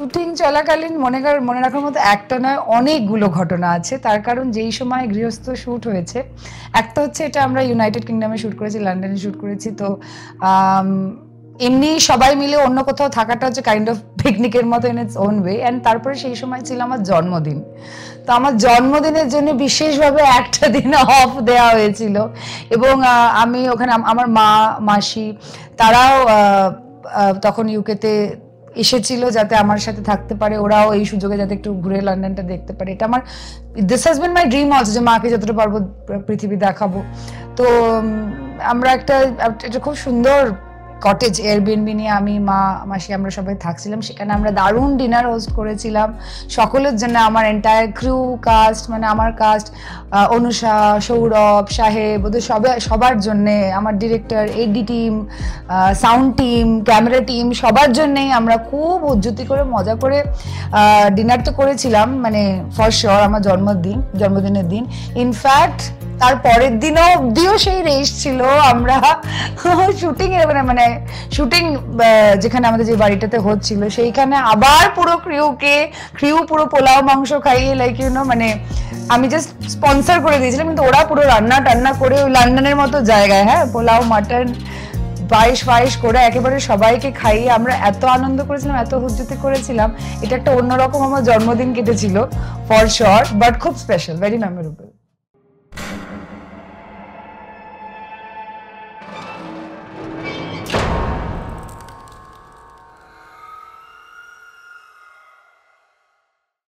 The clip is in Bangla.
শুটিং চলাকালীন মনে রাখার মতো একটা নয় অনেকগুলো ঘটনা আছে। তার কারণ যেই সময় গৃহস্থ শ্যুট হয়েছে, একটা হচ্ছে এটা আমরা ইউনাইটেড কিংডমে শ্যুট করেছি, লন্ডনে শ্যুট করেছি। তো এমনি সবাই মিলে অন্য কোথাও থাকাটা হচ্ছে কাইন্ড অফ পিকনিকের মতো in its own way. And তারপরে সেই সময় ছিল আমার জন্মদিন। তো আমার জন্মদিনের জন্য বিশেষভাবে একটা দিন অফ দেওয়া হয়েছিল এবং আমি ওখানে আমার মা মাসি তারাও তখন ইউকেতে এসেছিল যাতে আমার সাথে থাকতে পারে, ওরাও এই সুযোগে যাতে একটু ঘুরে লন্ডনটা দেখতে পারে। এটা আমার this has been my dream also, যে মাকে যতটা পারবো পৃথিবী দেখাবো। তো আমরা একটা খুব সুন্দর কটেজ এয়ারবিএনবি নিয়ে আমি মা মাসি আমরা সবাই থাকছিলাম। সেখানে আমরা দারুণ ডিনার হোস্ট করেছিলাম সকলের জন্য। আমার এন্টায়ার ক্রু কাস্ট, মানে আমার কাস্ট, অনুষা, সৌরভ, সাহেব, ওদের সবার জন্যে, আমার director, AD team, sound team, camera team, সবার জন্যেই আমরা খুব উজ্জুতি করে মজা করে ডিনারটা করেছিলাম, মানে ফর শিওর আমার জন্মদিনের দিন। ইনফ্যাক্ট তার পরের দিনও অব্দিও সেই রেস ছিল। আমরা শুটিং এর মানে শুটিং যেখানে আমাদের যে বাড়িটাতে হচ্ছিল সেইখানে আবার পুরো ক্রিউ পুরো পোলাও মাংস খাইয়ে লাইক মানে আমি জাস্ট স্পন্সর করে দিয়েছিলাম, কিন্তু ওরা পুরো রান্না করে ওই লন্ডনের মতো জায়গায়, হ্যাঁ, পোলাও মাটন পায়েস করে একেবারে সবাইকে খাইয়ে আমরা এত আনন্দ করেছিলাম, এত হুজ্জুতি করেছিলাম। এটা একটা অন্যরকম আমার জন্মদিন কেটেছিল ফর শিওর, বাট খুব স্পেশাল, ভেরি মেমোরেবল।